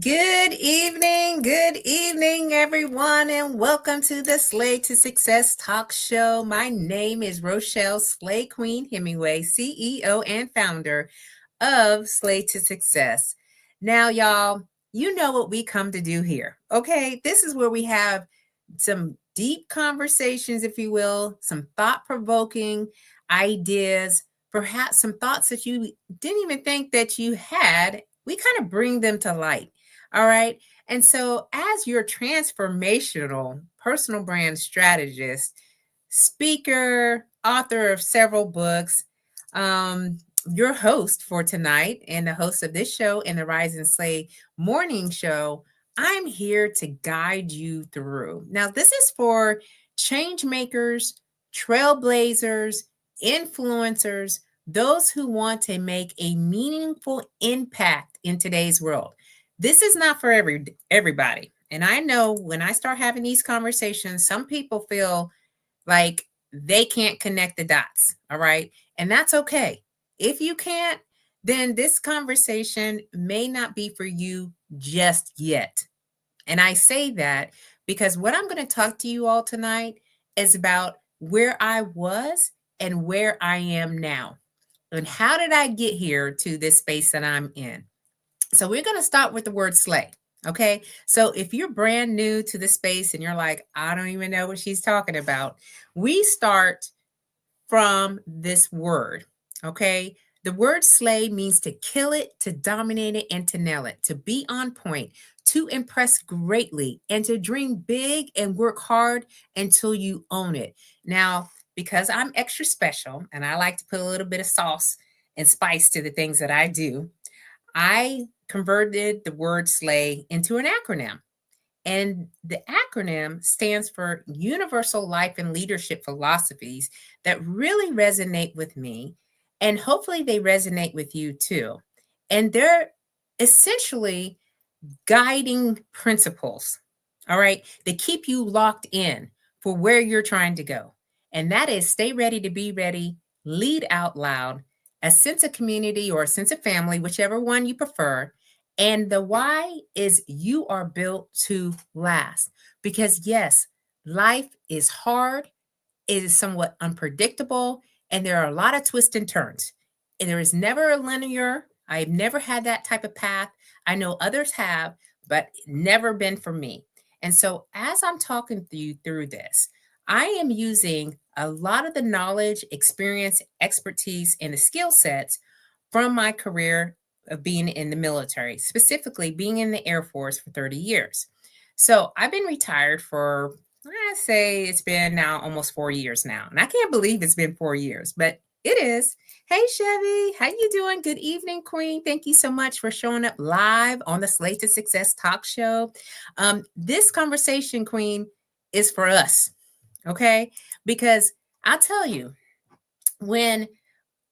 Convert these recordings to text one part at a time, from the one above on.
Good evening, everyone, and welcome to the Slay to Success Talk Show. My name is Rochelle Slay Queen Hemingway, CEO and founder of Slay to Success. Now, y'all, you know what we come to do here, okay? This is where we have some deep conversations, if you will, some thought-provoking ideas, perhaps some thoughts that you didn't even think that you had. We kind of bring them to light. All right. And so, as your transformational personal brand strategist, speaker, author of several books, your host for tonight, and the host of this show and the Rise and Slay morning show, I'm here to guide you through. Now, this is for change makers, trailblazers, influencers, those who want to make a meaningful impact in today's world. This is not for everybody. And I know when I start having these conversations, some people feel like they can't connect the dots. All right. And that's okay. If you can't, then this conversation may not be for you just yet. And I say that because what I'm going to talk to you all tonight is about where I was and where I am now. And how did I get here to this space that I'm in? So we're going to start with the word slay. Okay. So if you're brand new to the space and you're like, I don't even know what she's talking about, we start from this word. Okay. The word slay means to kill it, to dominate it, and to nail it, to be on point, to impress greatly, and to dream big and work hard until you own it. Now, because I'm extra special and I like to put a little bit of sauce and spice to the things that I do, I converted the word slay into an acronym. And the acronym stands for Universal Life and Leadership Philosophies that really resonate with me. And hopefully they resonate with you too. And they're essentially guiding principles, all right, that keep you locked in for where you're trying to go. And that is stay ready to be ready, lead out loud, a sense of community or a sense of family, whichever one you prefer. And the why is you are built to last. Because yes, life is hard, it is somewhat unpredictable, and there are a lot of twists and turns. And there is never a linear, I've never had that type of path. I know others have, but never been for me. And so as I'm talking to you through this, I am using a lot of the knowledge, experience, expertise, and the skill sets from my career of being in the military, specifically being in the Air Force for 30 years. So I've been retired for, I say it's been now almost 4 years now. And I can't believe it's been 4 years, but it is. Hey, Chevy, how you doing? Good evening, Queen. Thank you so much for showing up live on the Slate to Success talk show. This conversation, Queen, is for us, okay? Because I'll tell you, when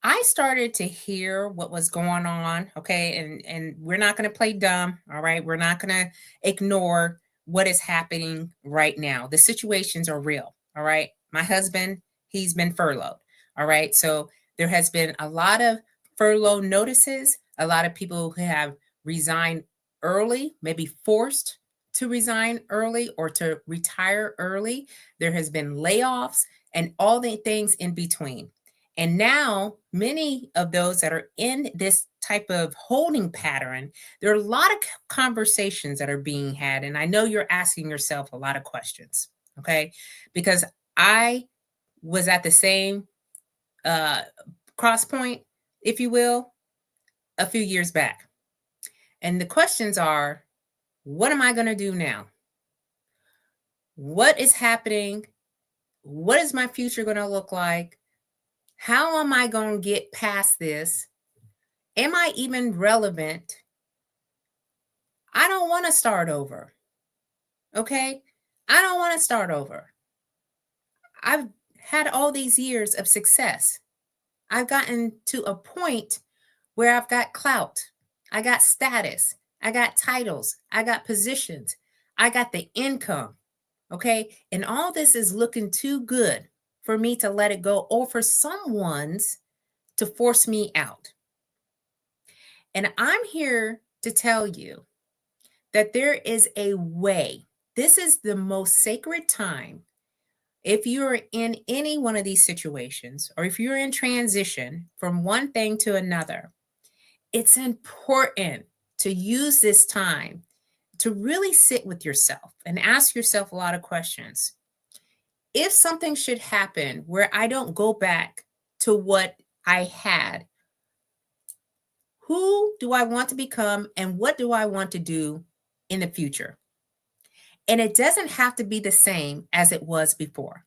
I started to hear what was going on, okay, and we're not going to play dumb, all right? We're not going to ignore what is happening right now. The situations are real, all right? My husband, he's been furloughed, all right? So there has been a lot of furlough notices, a lot of people who have resigned early, maybe forced to resign early or to retire early. There has been layoffs and all the things in between. And now, many of those that are in this type of holding pattern, there are a lot of conversations that are being had. And I know you're asking yourself a lot of questions, okay? Because I was at the same cross point, if you will, a few years back. And the questions are, what am I going to do now? What is happening? What is my future going to look like? How am I going to get past this? Am I even relevant? I don't want to start over. Okay? I don't want to start over. I've had all these years of success. I've gotten to a point where I've got clout. I got status. I got titles. I got positions. I got the income. Okay? And all this is looking too good for me to let it go or for someone's to force me out. And I'm here to tell you that there is a way. This is the most sacred time. If you're in any one of these situations, or if you're in transition from one thing to another, it's important to use this time to really sit with yourself and ask yourself a lot of questions. If something should happen where I don't go back to what I had, who do I want to become and what do I want to do in the future? And it doesn't have to be the same as it was before.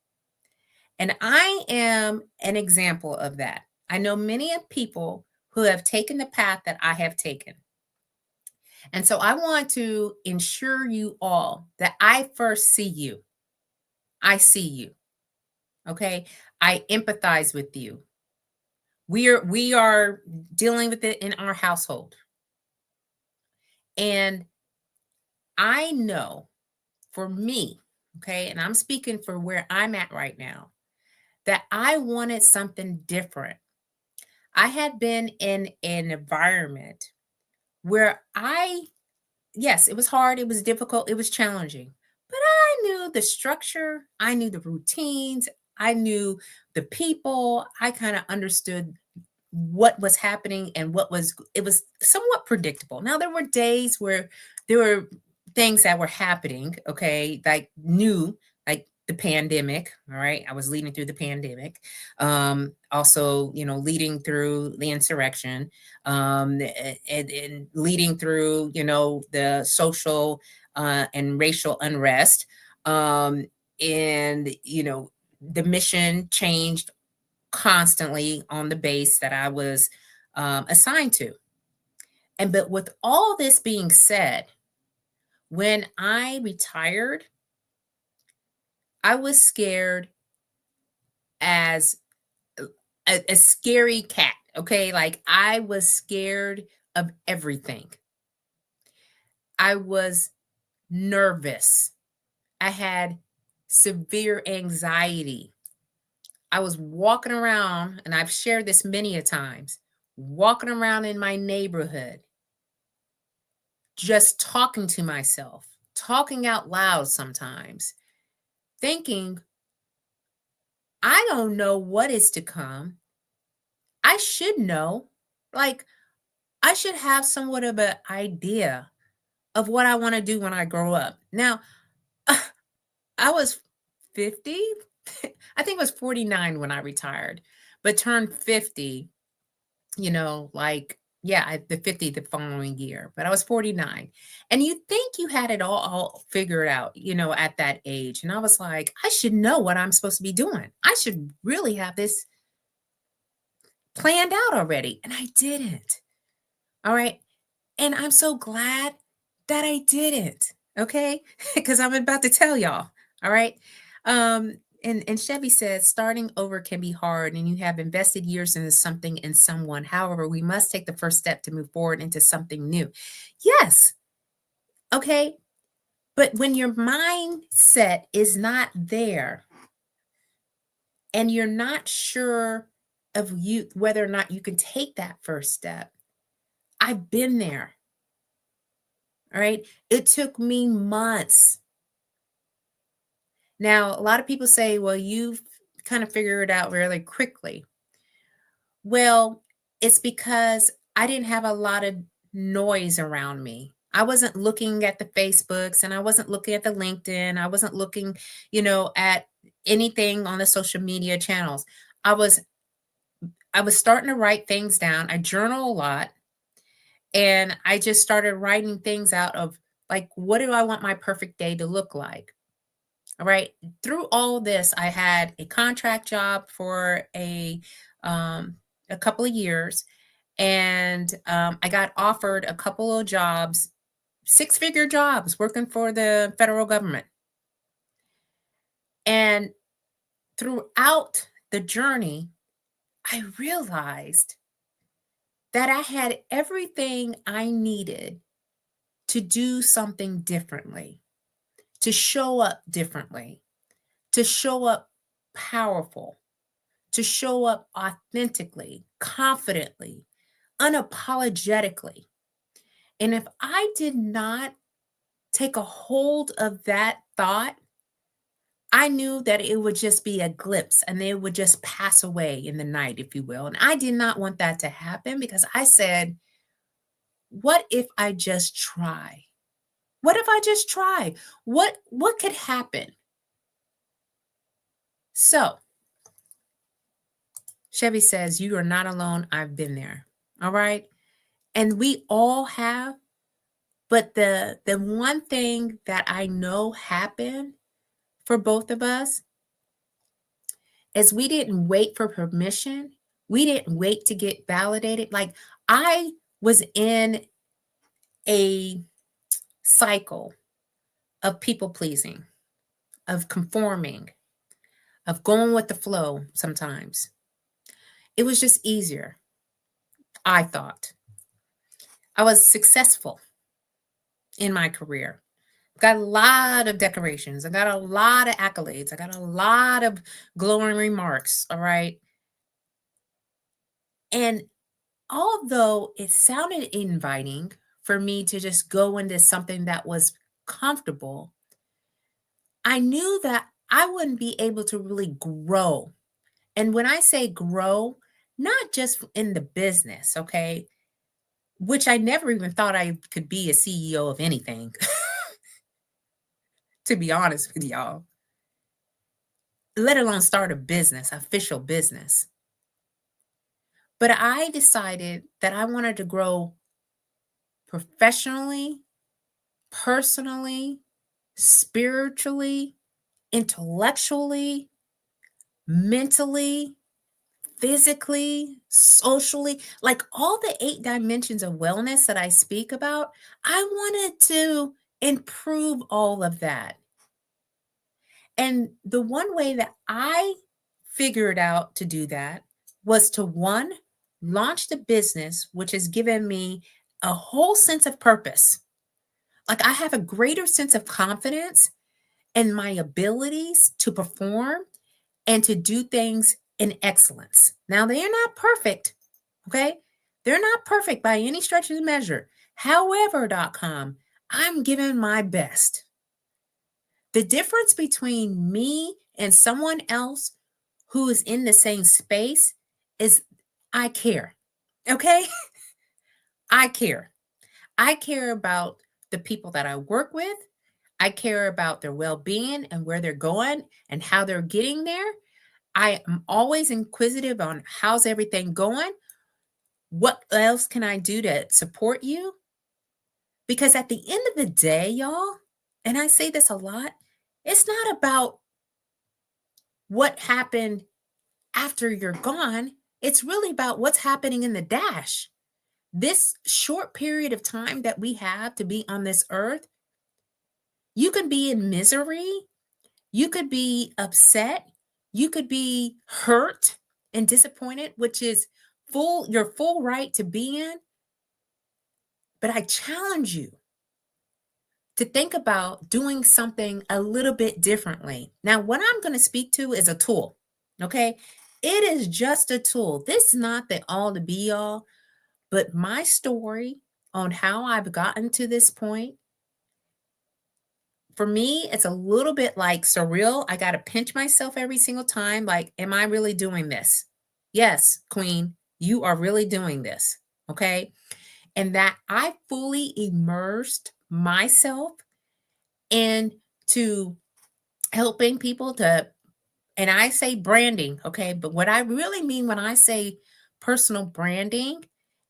And I am an example of that. I know many of people who have taken the path that I have taken. And so I want to ensure you all that I first see you. I see you. Okay? I empathize with you. We are dealing with it in our household. And I know for me, okay, and I'm speaking for where I'm at right now, that I wanted something different. I had been in an environment where yes, it was hard, it was difficult, it was challenging, but I knew the structure, I knew the routines, I knew the people, I kind of understood what was happening and it was somewhat predictable. Now there were days where there were things that were happening, okay, like new, like the pandemic. All right, I was leading through the pandemic, also, leading through the insurrection, and leading through, the social and racial unrest, and the mission changed constantly on the base that I was assigned to. And but with all this being said, when I retired, I was scared as a scary cat. Okay. Like I was scared of everything. I was nervous. I had severe anxiety. I was walking around, and I've shared this many a times, walking around in my neighborhood, just talking to myself, talking out loud sometimes, thinking, I don't know what is to come. I should know. Like, I should have somewhat of an idea of what I want to do when I grow up. Now, I was 50. I think it was 49 when I retired, but turned 50, like, yeah, the 50 the following year, but I was 49. And you think you had it all figured out, at that age. And I was like, I should know what I'm supposed to be doing. I should really have this planned out already. And I didn't. All right. And I'm so glad that I didn't. Okay. Because I'm about to tell y'all. All right. And Chevy says starting over can be hard and you have invested years into something and someone. However, we must take the first step to move forward into something new. Yes. Okay. But when your mindset is not there and you're not sure of you whether or not you can take that first step, I've been there. All right. It took me months. Now, a lot of people say, well, you've kind of figured it out really quickly. Well, it's because I didn't have a lot of noise around me. I wasn't looking at the Facebooks and I wasn't looking at the LinkedIn. I wasn't looking, at anything on the social media channels. I was starting to write things down. I journal a lot and I just started writing things out of like, what do I want my perfect day to look like? All right. Through all this, I had a contract job for a couple of years, and I got offered a couple of jobs, six-figure jobs, working for the federal government. And throughout the journey, I realized that I had everything I needed to do something differently, to show up differently, to show up powerful, to show up authentically, confidently, unapologetically. And if I did not take a hold of that thought, I knew that it would just be a glimpse and it would just pass away in the night, if you will. And I did not want that to happen because I said, what if I just try? What if I just try? What could happen? So Chevy says, you are not alone. I've been there. All right. And we all have. But the one thing that I know happened for both of us is we didn't wait for permission. We didn't wait to get validated. Like I was in a cycle of people pleasing, of conforming, of going with the flow sometimes. It was just easier, I thought. I was successful in my career. Got a lot of decorations. I got a lot of accolades. I got a lot of glowing remarks. All right. And although it sounded inviting for me to just go into something that was comfortable, I knew that I wouldn't be able to really grow. And when I say grow, not just in the business, okay, which I never even thought I could be a CEO of anything, to be honest with y'all, let alone start a business, official business. But I decided that I wanted to grow professionally, personally, spiritually, intellectually, mentally, physically, socially, like all the 8 dimensions of wellness that I speak about. I wanted to improve all of that. And the one way that I figured out to do that was to one, launch the business, which has given me a whole sense of purpose. Like I have a greater sense of confidence in my abilities to perform and to do things in excellence. Now, they are not perfect, okay? They're not perfect by any stretch of the measure. However.com, I'm giving my best. The difference between me and someone else who is in the same space is I care, okay? I care. I care about the people that I work with. I care about their well being and where they're going and how they're getting there. I am always inquisitive on how's everything going? What else can I do to support you? Because at the end of the day, y'all, and I say this a lot, it's not about what happened after you're gone. It's really about what's happening in the dash. This short period of time that we have to be on this earth, you can be in misery. You could be upset. You could be hurt and disappointed, which is your full right to be in. But I challenge you to think about doing something a little bit differently. Now, what I'm going to speak to is a tool, okay? It is just a tool. This is not the all to be all, but my story on how I've gotten to this point, for me, it's a little bit like surreal. I got to pinch myself every single time. Like, am I really doing this? Yes, Queen, you are really doing this. Okay. And that I fully immersed myself into helping people to, and I say branding. Okay. But what I really mean when I say personal branding,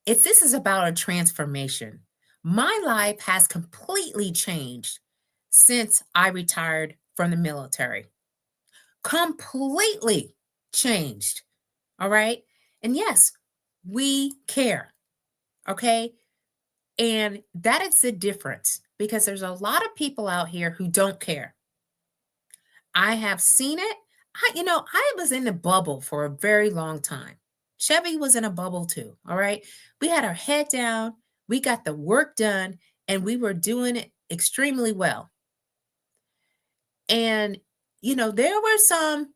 this is about a transformation. My life has completely changed since I retired from the military. Completely changed. All right. And yes, we care. Okay. And that is the difference because there's a lot of people out here who don't care. I have seen it. I was in the bubble for a very long time. Chevy was in a bubble too. All right. We had our head down, we got the work done, and we were doing it extremely well. And, there were some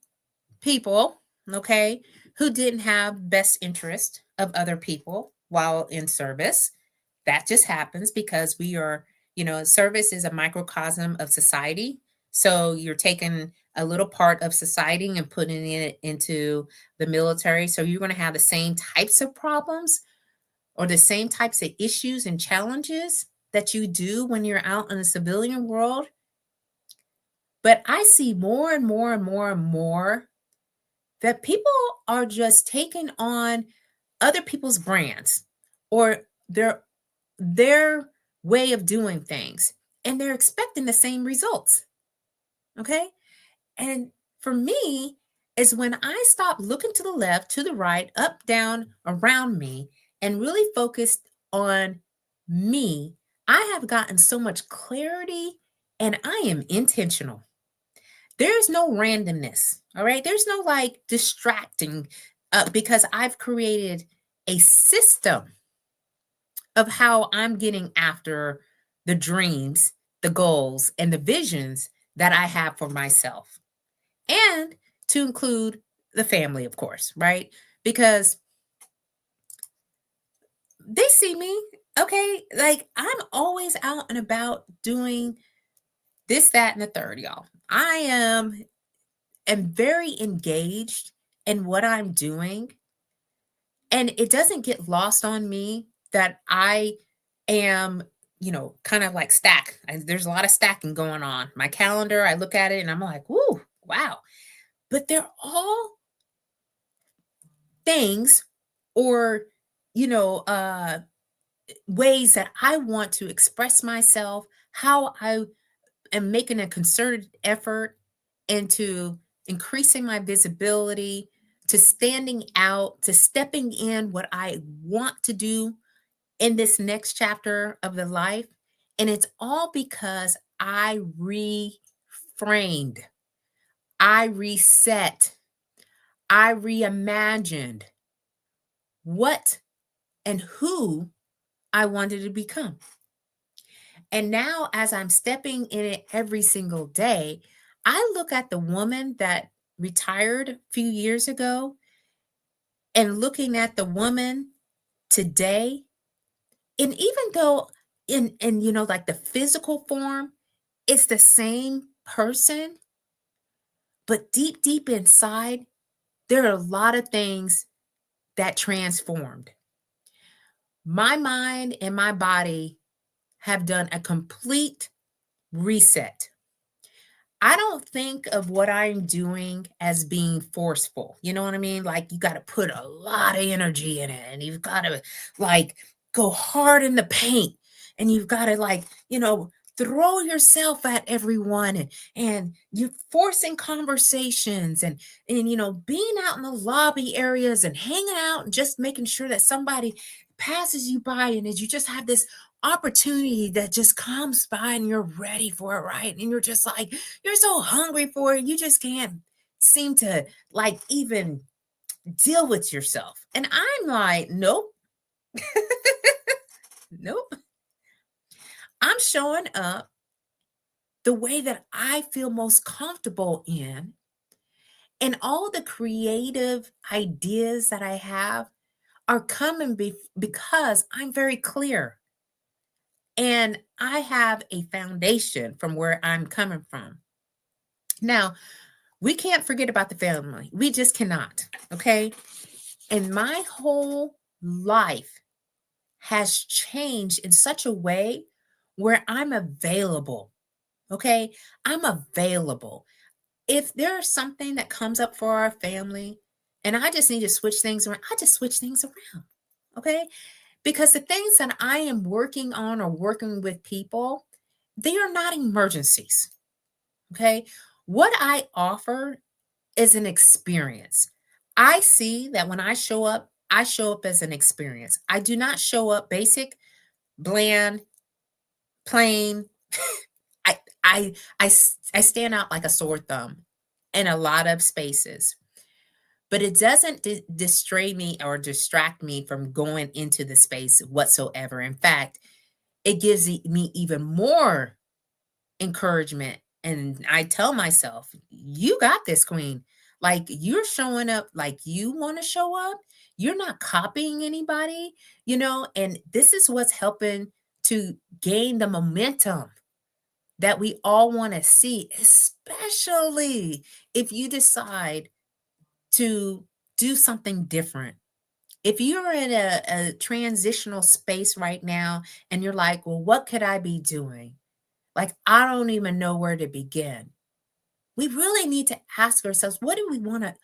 people, okay, who didn't have best interest of other people while in service. That just happens because we are, Service is a microcosm of society. So you're taking a little part of society and putting it into the military. So you're going to have the same types of problems or the same types of issues and challenges that you do when you're out in the civilian world. But I see more and more and more and more that people are just taking on other people's brands or their way of doing things, and they're expecting the same results. Okay? And for me, is when I stop looking to the left, to the right, up, down, around me, and really focused on me, I have gotten so much clarity and I am intentional. There's no randomness. All right. There's no like distracting because I've created a system of how I'm getting after the dreams, the goals, and the visions that I have for myself. And to include the family, of course, right? Because they see me, okay? Like I'm always out and about doing this, that, and the third, y'all. I am very engaged in what I'm doing. And it doesn't get lost on me that I am, kind of like there's a lot of stacking going on. My calendar, I look at it and I'm like, whoo, wow. But they're all things or, you know, uh, ways that I want to express myself, how I am making a concerted effort into increasing my visibility, to standing out, to stepping in what I want to do in this next chapter of the life. And it's all because I reframed, I reset, I reimagined what and who I wanted to become. And now, as I'm stepping in it every single day, I look at the woman that retired a few years ago and looking at the woman today. And even though like the physical form, it's the same person, but deep, deep inside, there are a lot of things that transformed. My mind and my body have done a complete reset. I don't think of what I'm doing as being forceful. You know what I mean? Like you got to put a lot of energy in it and you've got to like go hard in the paint and you've got to like, throw yourself at everyone and you're forcing conversations and being out in the lobby areas and hanging out and just making sure that somebody passes you by and as you just have this opportunity that just comes by and you're ready for it, right? And you're just like, you're so hungry for it, you just can't seem to like even deal with yourself. And I'm like, nope, nope. I'm showing up the way that I feel most comfortable in. And all the creative ideas that I have are coming because I'm very clear. And I have a foundation from where I'm coming from. Now, we can't forget about the family. We just cannot. Okay. And my whole life has changed in such a way where I'm available. Okay. I'm available. If there's something that comes up for our family and I just need to switch things around, I just switch things around. Okay. Because the things that I am working on or working with people, they are not emergencies. Okay. What I offer is an experience. I see that when I show up as an experience. I do not show up basic, bland, plain. I I stand out like a sore thumb in a lot of spaces. But it doesn't distray me or distract me from going into the space whatsoever. In fact, it gives me even more encouragement. And I tell myself, you got this, queen. Like you're showing up like you want to show up. You're not copying anybody, and this is what's helping to gain the momentum that we all want to see, especially if you decide to do something different. If you're in a transitional space right now and you're like, well, what could I be doing? Like, I don't even know where to begin. We really need to ask ourselves, what do we want to,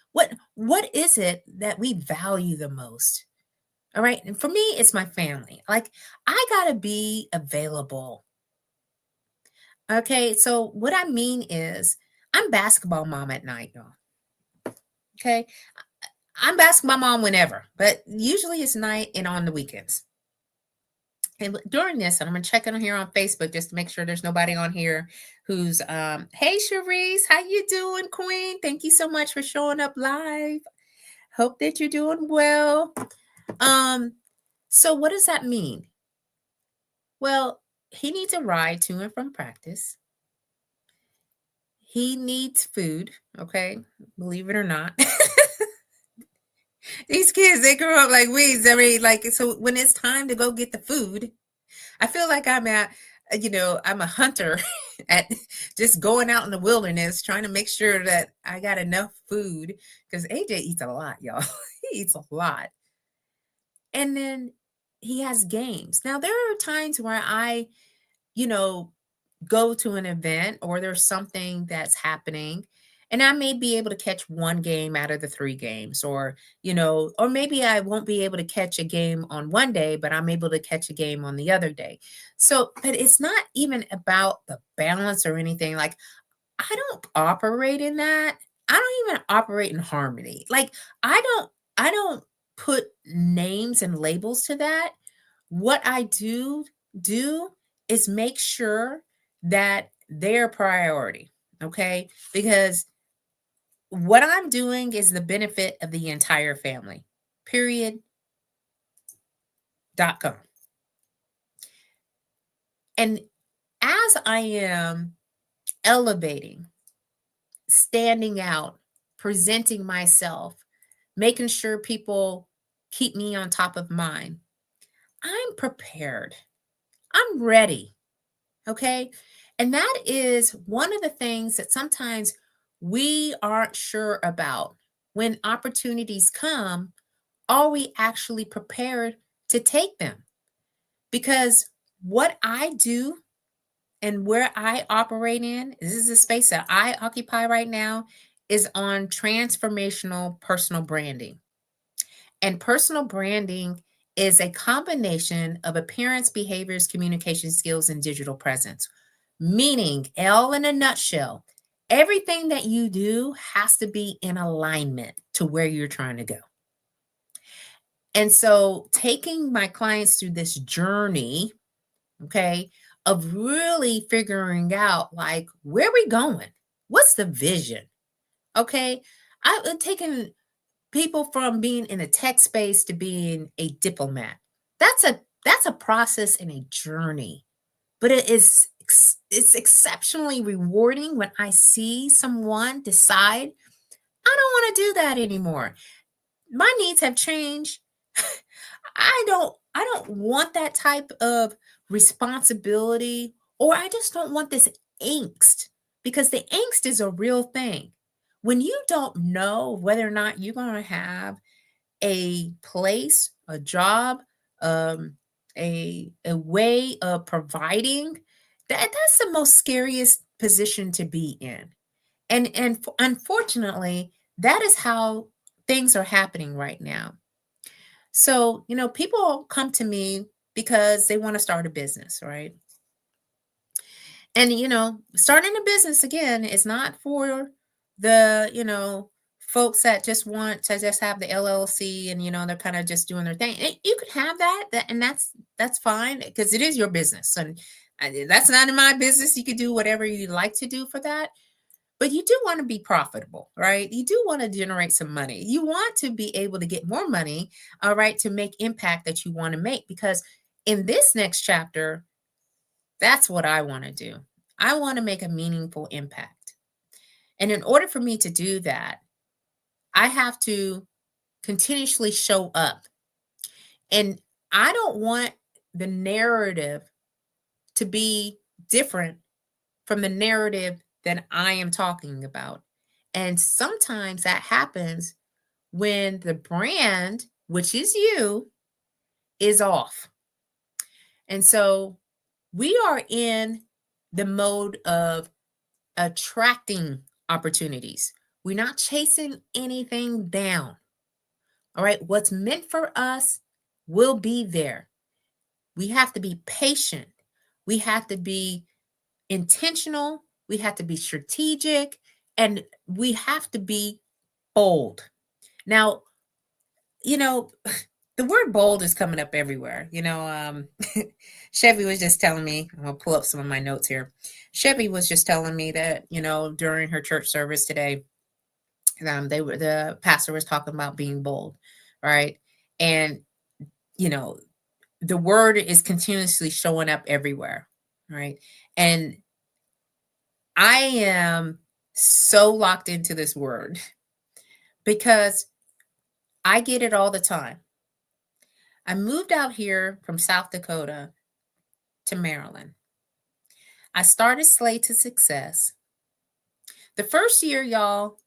what is it that we value the most? All right. And for me, it's my family. Like, I got to be available. Okay. So, what I mean is, I'm basketball mom at night, y'all. Okay. I'm basketball mom whenever, but usually it's night and on the weekends. And during this, and I'm gonna check in here on Facebook just to make sure there's nobody on here who's hey Cherise, how you doing, Queen? Thank you so much for showing up live. Hope that you're doing well. So what does that mean? Well, he needs a ride to and from practice. He needs food, okay? Believe it or not. These kids, they grow up like weeds. I mean, like, so when it's time to go get the food, I feel like I'm I'm a hunter at just going out in the wilderness trying to make sure that I got enough food because AJ eats a lot, y'all. He eats a lot. And then he has games. Now, there are times where I, go to an event or there's something that's happening and I may be able to catch one game out of the 3 games or maybe I won't be able to catch a game on one day, but I'm able to catch a game on the other day. So, but it's not even about the balance or anything. Like, I don't operate in that. I don't even operate in harmony. Like, I don't put names and labels to that. What I do is make sure that they're priority, okay? Because what I'm doing is the benefit of the entire family. Period. .com. And as I am elevating, standing out, presenting myself, making sure people keep me on top of mind, I'm prepared. I'm ready. Okay. And that is one of the things that sometimes we aren't sure about. When opportunities come, are we actually prepared to take them? Because what I do and where I operate in, this is the space that I occupy right now, is on transformational personal branding. And personal branding is a combination of appearance, behaviors, communication skills, and digital presence. Meaning, L in a nutshell, everything that you do has to be in alignment to where you're trying to go. And so, taking my clients through this journey, okay, of really figuring out like, where are we going? What's the vision? Okay. I've taken people from being in a tech space to being a diplomat. That's a process and a journey. But it's exceptionally rewarding when I see someone decide, I don't want to do that anymore. My needs have changed. I don't want that type of responsibility, or I just don't want this angst, because the angst is a real thing. When you don't know whether or not you're going to have a place, a job, a way of providing, that's the most scariest position to be in. And unfortunately, that is how things are happening right now. So, people come to me because they want to start a business, right? And, starting a business again is not for the, folks that just want to just have the LLC and, they're kind of just doing their thing. You could have that and that's fine because it is your business. And that's not in my business. You could do whatever you like to do for that. But you do want to be profitable, right? You do want to generate some money. You want to be able to get more money, all right, to make impact that you want to make. Because in this next chapter, that's what I want to do. I want to make a meaningful impact. And in order for me to do that, I have to continuously show up. And I don't want the narrative to be different from the narrative that I am talking about. And sometimes that happens when the brand, which is you, is off. And so we are in the mode of attracting opportunities. We're not chasing anything down. All right. What's meant for us will be there. We have to be patient. We have to be intentional. We have to be strategic. And we have to be bold. Now, the word bold is coming up everywhere. Chevy was just telling me, I'm going to pull up some of my notes here. Chevy was just telling me that, during her church service today, the pastor was talking about being bold, right? And, the word is continuously showing up everywhere, right? And I am so locked into this word because I get it all the time. I moved out here from South Dakota to Maryland. I started Slay to Success. The first year, y'all,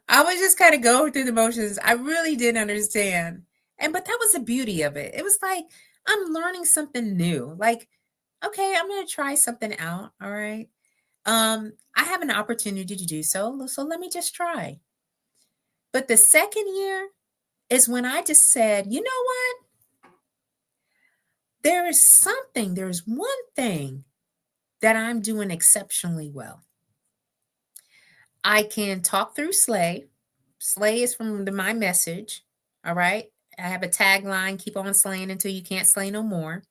I was just kind of going through the motions. I really didn't understand. But that was the beauty of it. It was like, I'm learning something new. Like, okay, I'm going to try something out. All right. I have an opportunity to do so. So let me just try. But the second year is when I just said, you know what? There's one thing that I'm doing exceptionally well. I can talk through Slay. Slay is from my message. All right. I have a tagline, keep on slaying until you can't slay no more.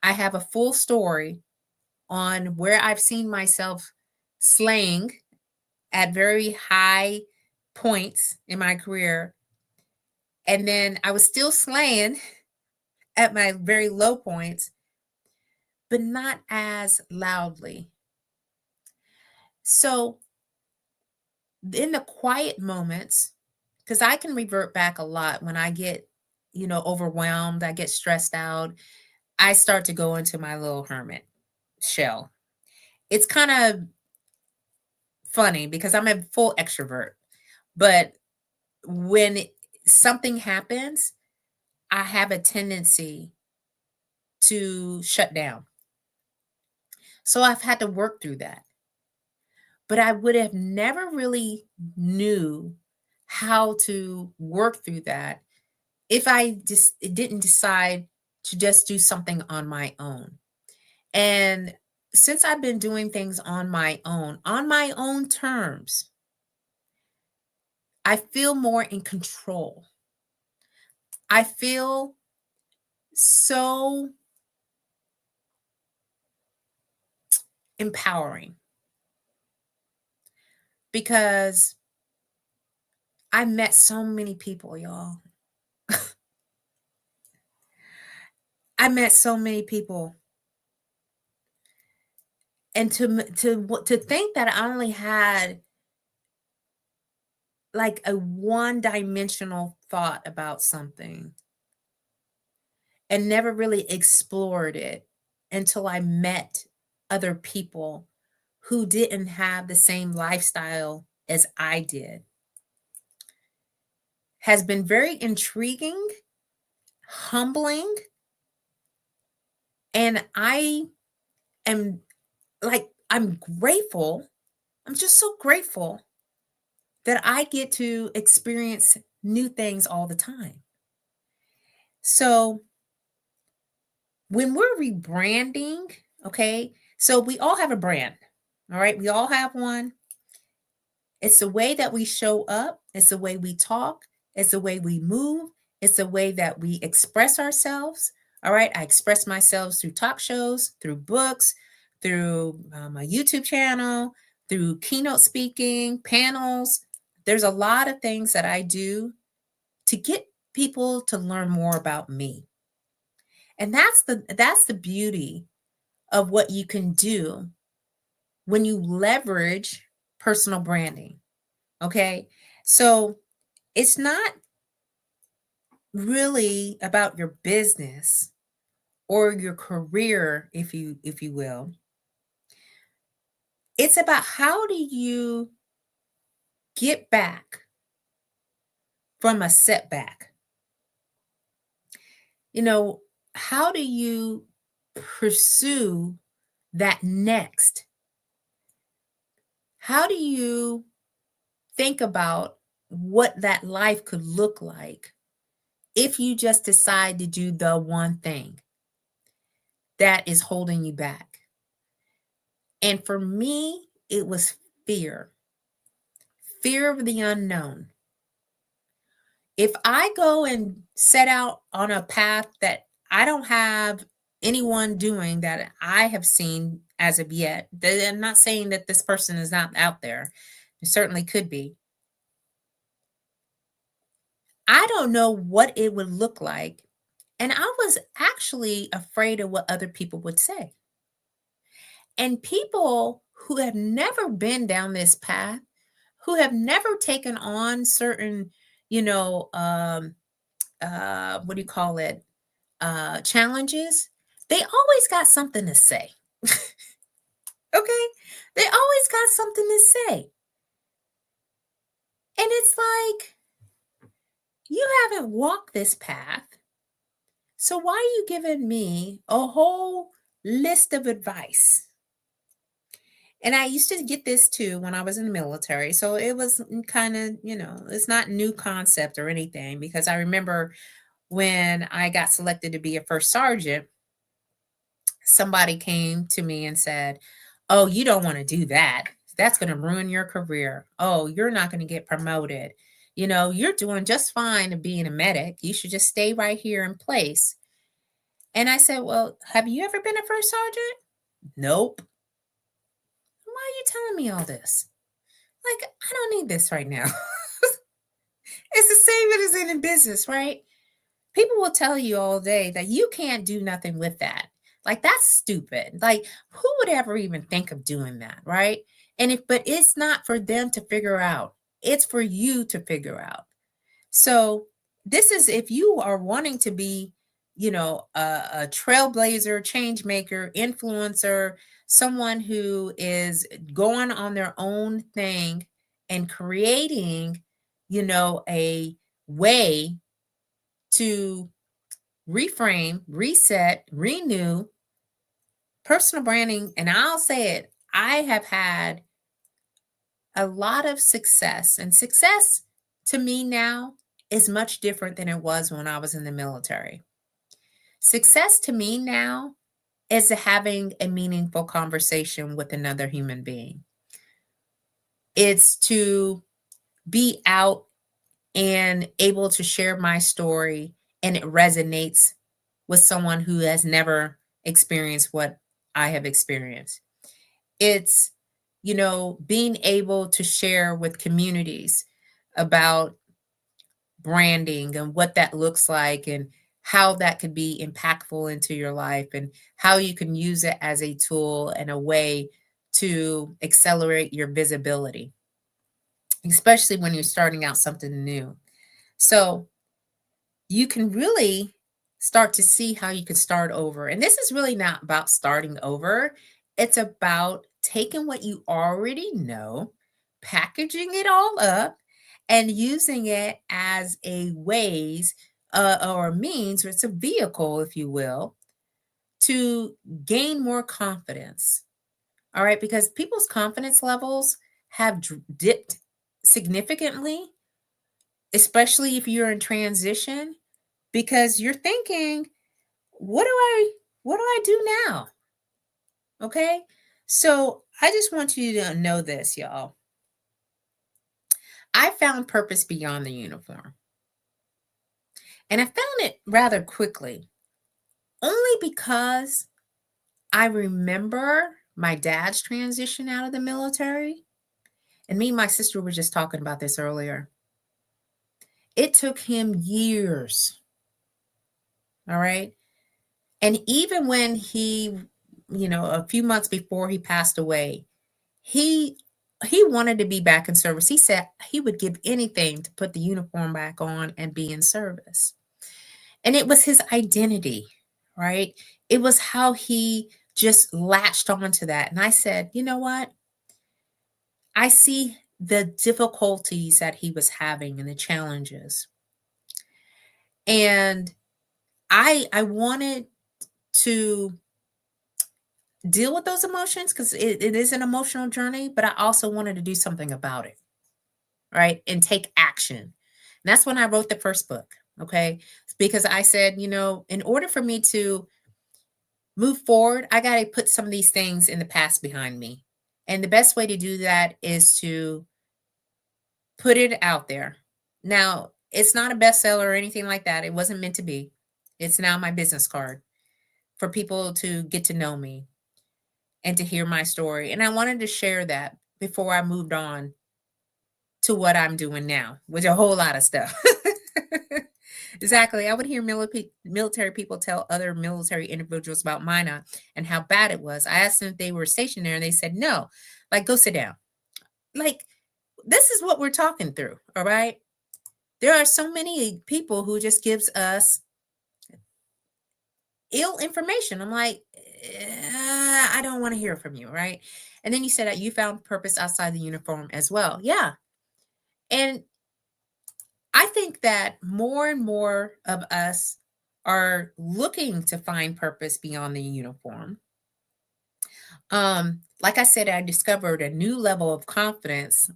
I have a full story on where I've seen myself slaying at very high points in my career. And then I was still slaying at my very low points, but not as loudly. So in the quiet moments, because I can revert back a lot when I get, overwhelmed, I get stressed out, I start to go into my little hermit shell. It's kind of funny because I'm a full extrovert, but when something happens, I have a tendency to shut down. So I've had to work through that. But I would have never really knew how to work through that if I just didn't decide to just do something on my own. And since I've been doing things on my own terms, I feel more in control. I feel so empowering because I met so many people, y'all. I met so many people. And to think that I only had like a one-dimensional thought about something and never really explored it until I met other people who didn't have the same lifestyle as I did has been very intriguing, humbling, and I am I'm grateful. I'm just so grateful that I get to experience new things all the time. So when we're rebranding, okay, so we all have a brand, all right? We all have one. It's the way that we show up, it's the way we talk, it's the way we move, it's the way that we express ourselves. All right, I express myself through talk shows, through books, through my YouTube channel, through keynote speaking, panels. There's a lot of things that I do to get people to learn more about me. And that's the beauty of what you can do when you leverage personal branding. Okay? So it's not really about your business or your career, if you will. It's about how do you get back from a setback? You know, how do you pursue that next? How do you think about what that life could look like if you just decide to do the one thing that is holding you back? And for me, it was fear, fear of the unknown. If I go and set out on a path that I don't have anyone doing that I have seen as of yet, I'm not saying that this person is not out there. It certainly could be. I don't know what it would look like. And I was actually afraid of what other people would say. And people who have never been down this path, who have never taken on certain, you know, what do you call it? Challenges, they always got something to say. Okay? They always got something to say. And it's like, you haven't walked this path. So why are you giving me a whole list of advice? And I used to get this too when I was in the military. So it was kind of, it's not new concept or anything, because I remember when I got selected to be a first sergeant, somebody came to me and said, "Oh, you don't want to do that. That's going to ruin your career. Oh, you're not going to get promoted. You're doing just fine of being a medic. You should just stay right here in place." And I said, "Well, have you ever been a first sergeant?" "Nope." "Why are you telling me all this? Like, I don't need this right now." It's the same as in business, right? People will tell you all day that you can't do nothing with that. Like, that's stupid. Like, who would ever even think of doing that, right? But it's not for them to figure out. It's for you to figure out. So this is, if you are wanting to be, a trailblazer, change maker, influencer, someone who is going on their own thing and creating, a way to reframe, reset, renew personal branding. And I'll say it, I have had a lot of success, and success to me now is much different than it was when I was in the military. Success to me now is having a meaningful conversation with another human being. It's to be out and able to share my story, and it resonates with someone who has never experienced what I have experienced. It's, being able to share with communities about branding and what that looks like, and how that could be impactful into your life, and how you can use it as a tool and a way to accelerate your visibility, especially when you're starting out something new. So you can really start to see how you can start over. And this is really not about starting over. It's about taking what you already know, packaging it all up, and using it as a ways or a means, or it's a vehicle, if you will, to gain more confidence. All right, because people's confidence levels have dipped significantly, especially if you're in transition, because you're thinking, what do I do now? Okay? So, I just want you to know this, y'all. I found purpose beyond the uniform. And I found it rather quickly, only because I remember my dad's transition out of the military. And me and my sister were just talking about this earlier. It took him years. All right. And even when he, a few months before he passed away, he wanted to be back in service. He said he would give anything to put the uniform back on and be in service. And it was his identity, right? it was how he just latched onto that. And I said, you know what? I see the difficulties that he was having and the challenges. And I wanted to deal with those emotions because it is an emotional journey, but I also wanted to do something about it, right? And take action. And that's when I wrote the first book, okay? Because I said, in order for me to move forward, I got to put some of these things in the past behind me. And the best way to do that is to put it out there. Now, it's not a bestseller or anything like that. It wasn't meant to be. It's now my business card for people to get to know me and to hear my story. And I wanted to share that before I moved on to what I'm doing now, which a whole lot of stuff. Exactly. I would hear military people tell other military individuals about Mina and how bad it was. I asked them if they were stationed there, and they said no. Like, go sit down. Like, this is what we're talking through, all right? There are so many people who just gives us ill information. I'm like, I don't want to hear from you, right? And then you said that you found purpose outside the uniform as well. Yeah. And I think that more and more of us are looking to find purpose beyond the uniform. Like I said, I discovered a new level of confidence.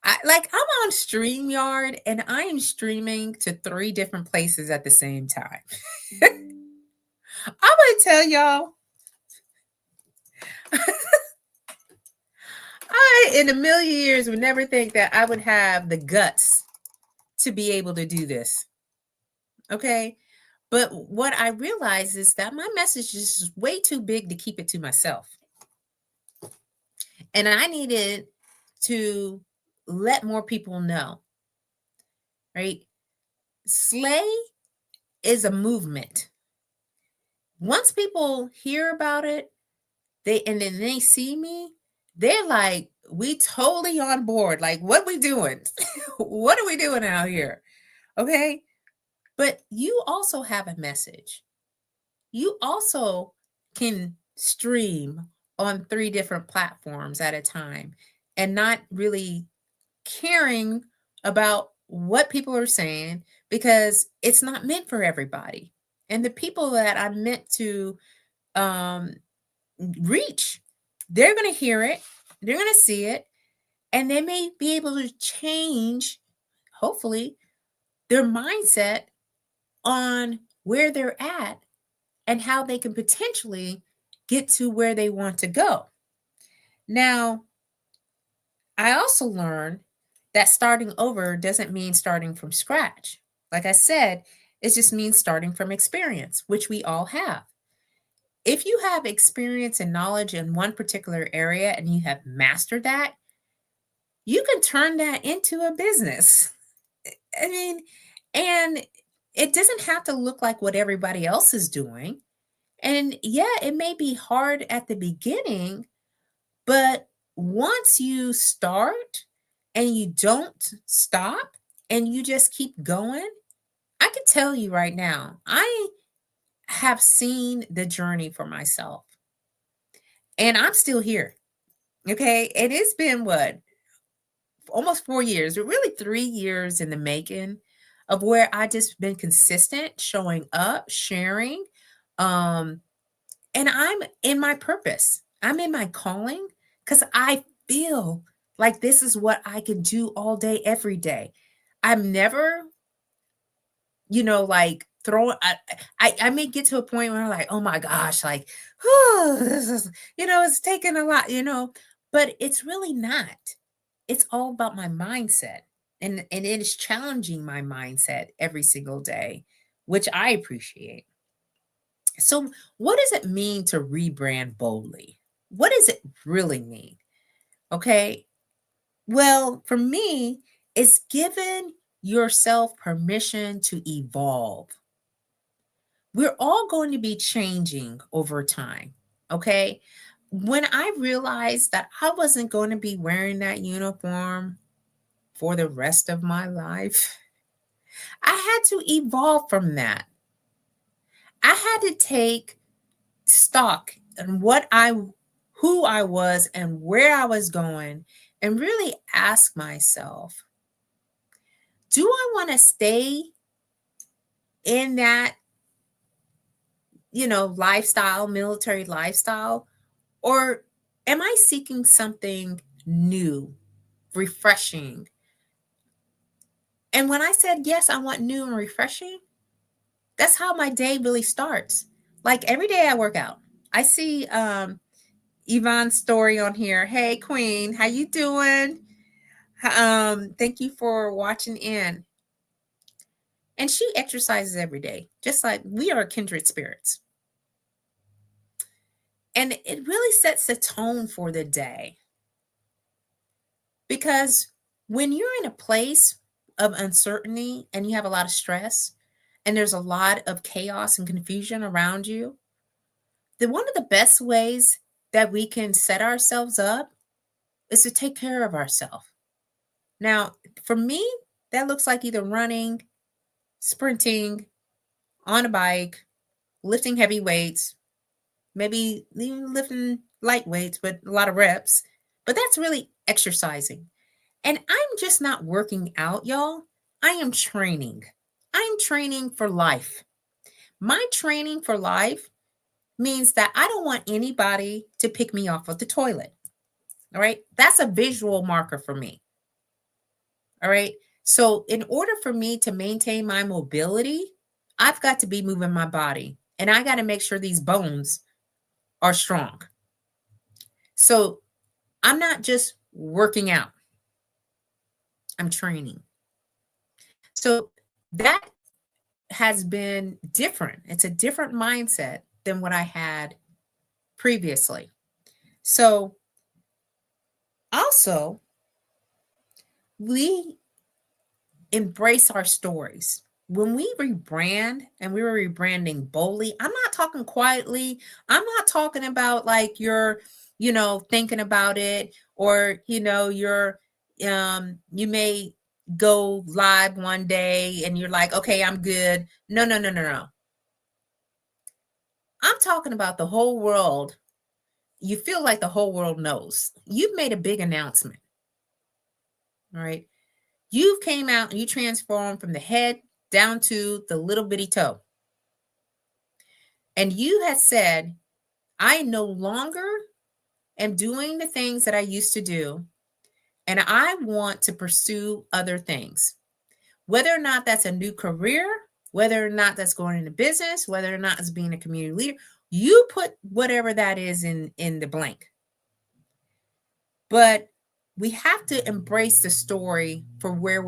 I'm on StreamYard and I am streaming to 3 different places at the same time. I'm gonna tell y'all, I in a million years would never think that I would have the guts to be able to do this. Okay. But what I realized is that my message is way too big to keep it to myself. And I needed to let more people know, right? Slay is a movement. Once people hear about it, and then they see me, they're like, we totally on board. Like, what we doing? What are we doing out here? Okay. But you also have a message. You also can stream on 3 different platforms at a time and not really caring about what people are saying because it's not meant for everybody. And the people that I'm meant to reach, they're going to hear it, they're going to see it, and they may be able to change, hopefully, their mindset on where they're at and how they can potentially get to where they want to go. Now, I also learned that starting over doesn't mean starting from scratch. Like I said, it just means starting from experience, which we all have. If you have experience and knowledge in one particular area and you have mastered that, you can turn that into a business. I mean, and it doesn't have to look like what everybody else is doing. And yeah, it may be hard at the beginning, but once you start and you don't stop and you just keep going, I can tell you right now, I have seen the journey for myself and I'm still here. Okay. And it's been what? Almost 4 years, or really 3 years in the making of where I just been consistent, showing up, sharing. Um, and I'm in my purpose. I'm in my calling because I feel like this is what I can do all day, every day. I'm never, like throwing. I may get to a point where I'm like, oh my gosh, like, this is, it's taking a lot, but it's really not. It's all about my mindset, and it is challenging my mindset every single day, which I appreciate. So, what does it mean to rebrand boldly? What does it really mean? Okay. Well, for me, it's giving yourself permission to evolve. We're all going to be changing over time. Okay. When I realized that I wasn't going to be wearing that uniform for the rest of my life, I had to evolve from that. I had to take stock in who I was and where I was going, and really ask myself, do I want to stay in that, lifestyle, military lifestyle, or am I seeking something new, refreshing? And when I said, yes, I want new and refreshing, that's how my day really starts. Like every day I work out. I see Yvonne's story on here. Hey, Queen, how you doing? Thank you for watching in. And she exercises every day, just like we are kindred spirits. And it really sets the tone for the day. Because when you're in a place of uncertainty and you have a lot of stress and there's a lot of chaos and confusion around you, then one of the best ways that we can set ourselves up is to take care of ourselves. Now, for me, that looks like either running, sprinting, on a bike, lifting heavy weights, maybe even lifting light weights, but a lot of reps. But that's really exercising. And I'm just not working out, y'all. I am training. I'm training for life. My training for life means that I don't want anybody to pick me off of the toilet. All right. That's a visual marker for me. All right. So, in order for me to maintain my mobility, I've got to be moving my body and I got to make sure these bones are strong. So, I'm not just working out, I'm training. So, that has been different. It's a different mindset than what I had previously. So, also, we embrace our stories. When we rebrand and we were rebranding boldly, I'm not talking quietly. I'm not talking about like you're, thinking about it, or, you may go live one day and you're like, okay, I'm good. No, no, no, no, no. I'm talking about the whole world. You feel like the whole world knows. You've made a big announcement. All right. You came out and you transformed from the head down to the little bitty toe. And you had said, I no longer am doing the things that I used to do. And I want to pursue other things, whether or not that's a new career, whether or not that's going into business, whether or not it's being a community leader. You put whatever that is in the blank. But we have to embrace the story for where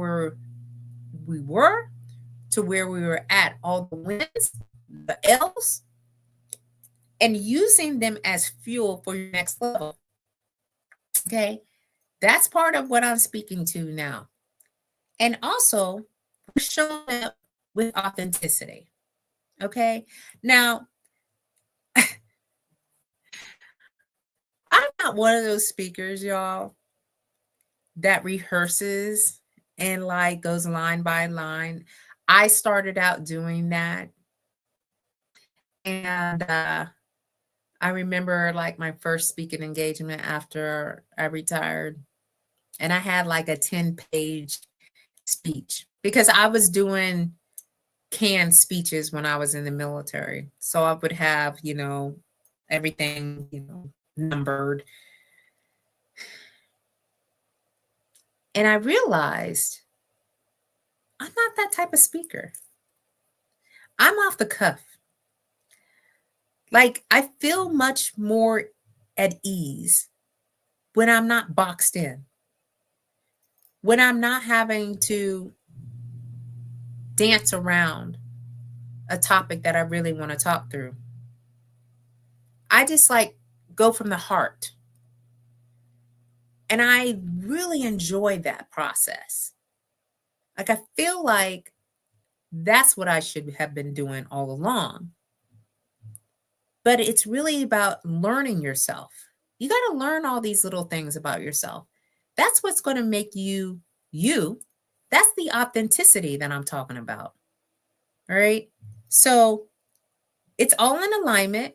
we were to where we were at, all the wins, the L's, and using them as fuel for your next level. Okay. That's part of what I'm speaking to now. And also, we're showing up with authenticity. Okay. Now, I'm not one of those speakers, y'all, that rehearses and like goes line by line. I started out doing that. And I remember like my first speaking engagement after I retired. And I had like a 10-page speech because I was doing canned speeches when I was in the military. So I would have, everything, numbered. And I realized I'm not that type of speaker. I'm off the cuff. Like I feel much more at ease when I'm not boxed in, when I'm not having to dance around a topic that I really want to talk through. I just like go from the heart. And I really enjoy that process. Like I feel like that's what I should have been doing all along. But it's really about learning yourself. You got to learn all these little things about yourself. That's what's going to make you you. That's the authenticity that I'm talking about. All right. So it's all in alignment.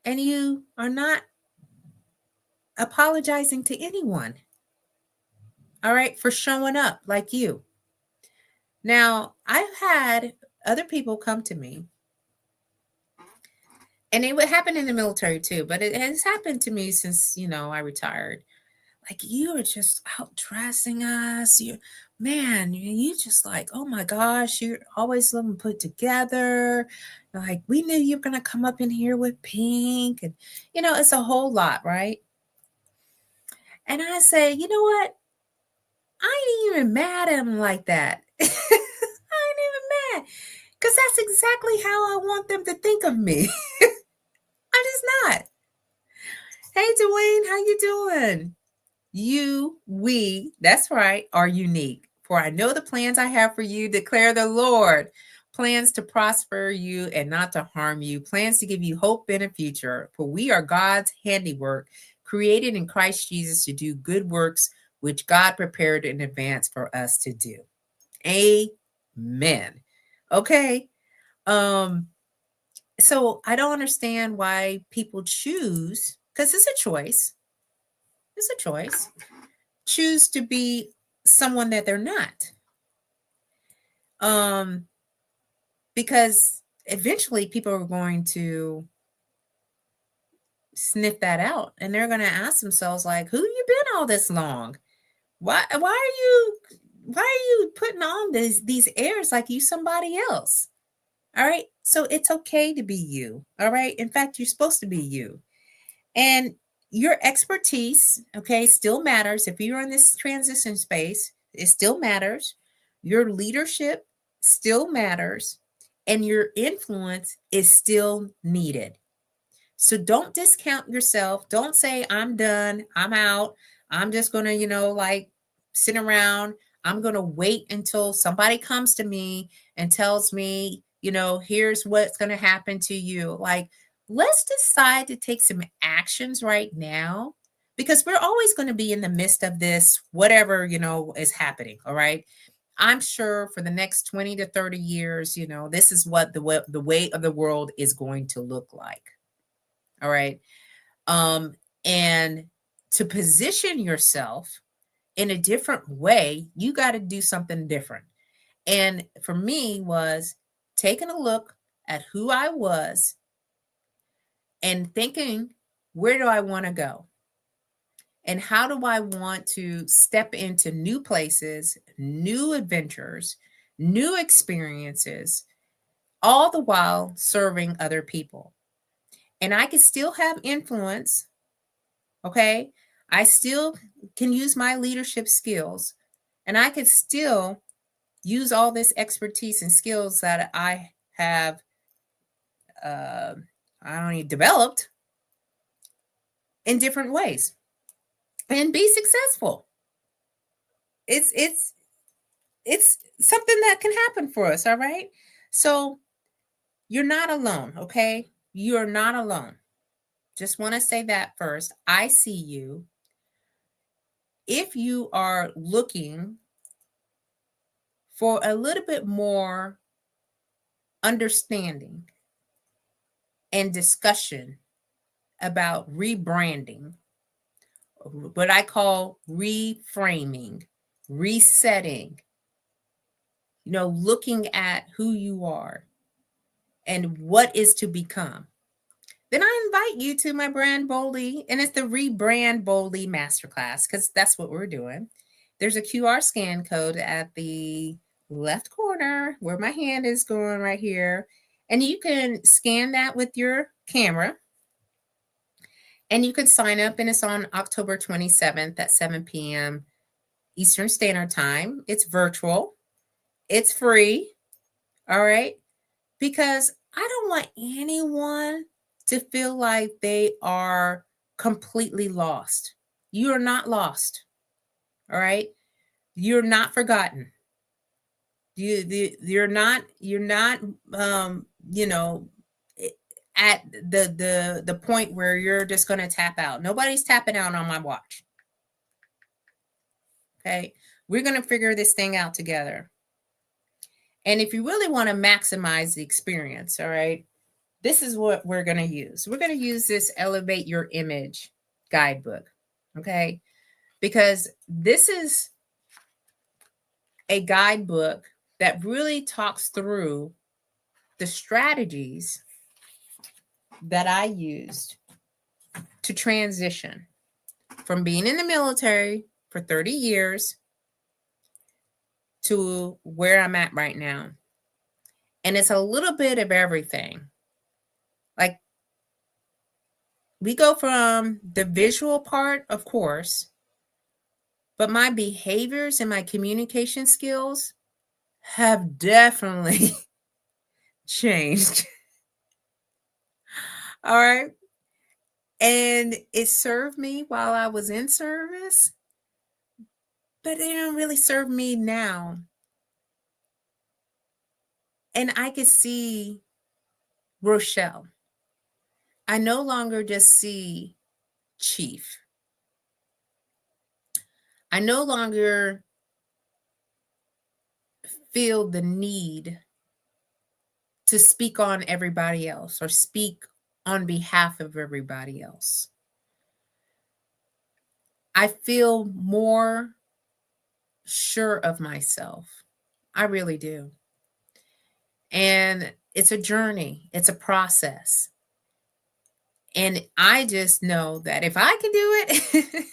and you are not apologizing to anyone, all right, for showing up like you. Now, I've had other people come to me, and it would happen in the military too, but it has happened to me since, I retired. Like, you are just out dressing us. You just like, oh my gosh, you're always looking put together. Like, we knew you were going to come up in here with pink. And, it's a whole lot, right? And I say, you know what? I ain't even mad at them like that. I ain't even mad. Because that's exactly how I want them to think of me. I'm just not. Hey, Dwayne, how you doing? That's right, are unique. For I know the plans I have for you, declare the Lord. Plans to prosper you and not to harm you. Plans to give you hope in a future. For we are God's handiwork, created in Christ Jesus to do good works, which God prepared in advance for us to do. Amen. Okay. So I don't understand why people choose, because it's a choice. It's a choice. Choose to be someone that they're not. Because eventually people are going to sniff that out, and they're going to ask themselves, like, who you been all this long? Why are you putting on these airs like you somebody else? All right. So it's okay to be you. All right. In fact, you're supposed to be you. And your expertise, okay, still matters. If you're in this transition space, it still matters. Your leadership still matters. And your influence is still needed. So don't discount yourself. Don't say, I'm done. I'm out. I'm just going to, like, sit around. I'm going to wait until somebody comes to me and tells me, here's what's going to happen to you. Like, let's decide to take some actions right now, because we're always going to be in the midst of this, whatever, is happening. All right. I'm sure for the next 20 to 30 years, this is what the way of the world is going to look like. All right. And to position yourself in a different way, you got to do something different. And for me was taking a look at who I was and thinking, where do I want to go? And how do I want to step into new places, new adventures, new experiences, all the while serving other people? And I can still have influence. Okay. I still can use my leadership skills, and I could still use all this expertise and skills that I have developed in different ways and be successful. It's something that can happen for us. All right. So you're not alone. Okay. You're not alone. Just want to say that first. I see you. If you are looking for a little bit more understanding and discussion about rebranding, what I call reframing, resetting, looking at who you are and what is to become, then I invite you to my brand Boldly, and it's the Rebrand Boldly Masterclass, because that's what we're doing. There's a QR scan code at the left corner where my hand is going right here, and you can scan that with your camera, and you can sign up, and it's on October 27th at 7 p.m. Eastern Standard Time. It's virtual. It's free. All right. Because I don't want anyone to feel like they are completely lost. You are not lost. All right. You're not forgotten. You're not at the point where you're just going to tap out. Nobody's tapping out on my watch. Okay. We're going to figure this thing out together. And if you really want to maximize the experience, all right, this is what we're going to use. We're going to use this Elevate Your Image guidebook. Okay. Because this is a guidebook that really talks through the strategies that I used to transition from being in the military for 30 years to where I'm at right now. And it's a little bit of everything. Like, we go from the visual part, of course, but my behaviors and my communication skills have definitely changed. All right. And it served me while I was in service, but it don't really serve me now. And I could see Rochelle. I no longer just see Chief. I no longer feel the need to speak on everybody else or speak on behalf of everybody else. I feel more sure of myself. I really do. And it's a journey, it's a process. And I just know that if I can do it,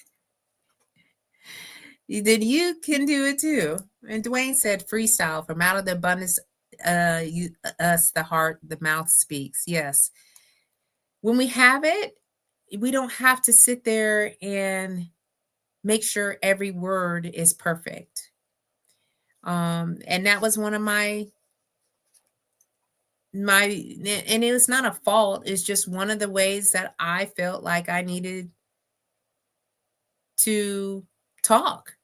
then you can do it too. And Dwayne said, freestyle from out of the abundance, the heart, the mouth speaks. Yes. When we have it, we don't have to sit there and make sure every word is perfect. And that was one of my, and it was not a fault. It's just one of the ways that I felt like I needed to talk,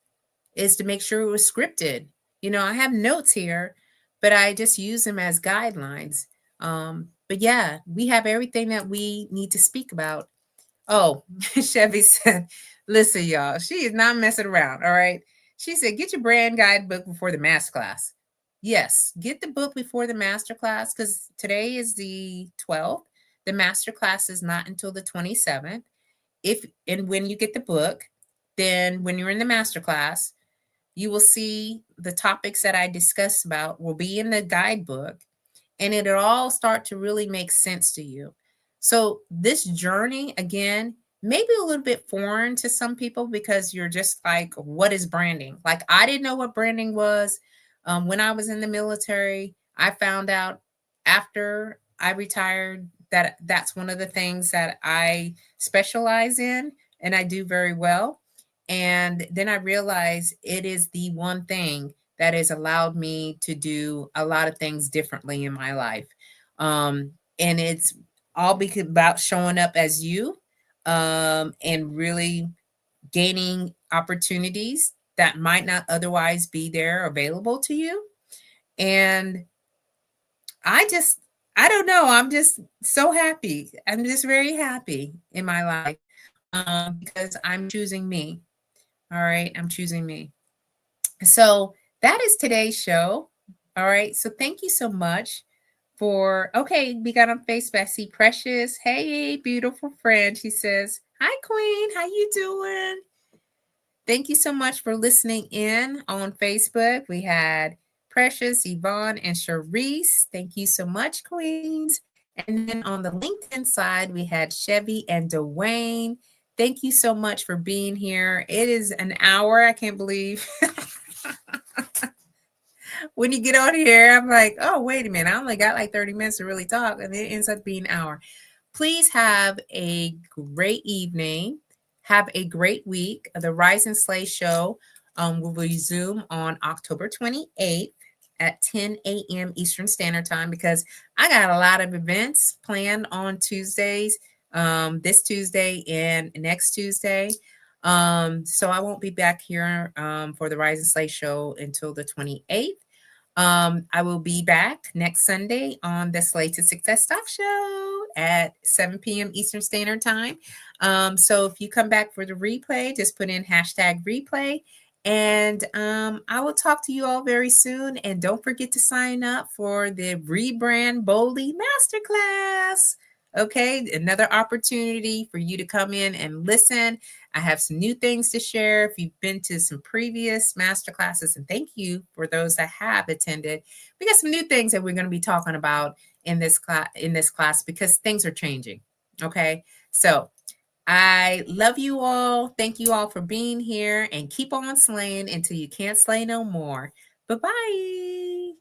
is to make sure it was scripted. I have notes here, but I just use them as guidelines. But yeah, we have everything that we need to speak about. Oh, Chevy said, listen, y'all, she is not messing around. All right. She said, get your brand guidebook before the masterclass. Yes, get the book before the masterclass, because today is the 12th. The masterclass is not until the 27th. When you get the book, then when you're in the masterclass, you will see the topics that I discussed about will be in the guidebook, and it'll all start to really make sense to you. So this journey, again, maybe a little bit foreign to some people, because you're just like, what is branding? Like, I didn't know what branding was. When I was in the military, I found out after I retired that that's one of the things that I specialize in and I do very well. And then I realized it is the one thing that has allowed me to do a lot of things differently in my life. And it's all about showing up as you, and really gaining opportunities that might not otherwise be there available to you. And I don't know. I'm just so happy. I'm just very happy in my life, because I'm choosing me. All right. I'm choosing me. So that is today's show. All right. So thank you so much okay, we got on Facebook. I see Precious. Hey, beautiful friend. She says, hi, Queen. How you doing? Thank you so much for listening in on Facebook. We had Precious, Yvonne, and Charisse. Thank you so much, Queens. And then on the LinkedIn side, we had Chevy and Dwayne. Thank you so much for being here. It is an hour. I can't believe. When you get on here, I'm like, oh, wait a minute. I only got like 30 minutes to really talk, and it ends up being an hour. Please have a great evening. Have a great week. The Rise and Slay show will resume on October 28th at 10 a.m. Eastern Standard Time, because I got a lot of events planned on Tuesdays, this Tuesday and next Tuesday. So I won't be back here for the Rise and Slay show until the 28th. I will be back next Sunday on the Slay to Success Talk Show at 7 p.m. Eastern Standard Time. So if you come back for the replay, just put in hashtag replay. And I will talk to you all very soon. And don't forget to sign up for the Rebrand Boldly Masterclass. Okay, another opportunity for you to come in and listen. I have some new things to share if you've been to some previous masterclasses, and thank you for those that have attended. We got some new things that we're going to be talking about in this class because things are changing. Okay, so I love you all. Thank you all for being here, and keep on slaying until you can't slay no more. Bye-bye.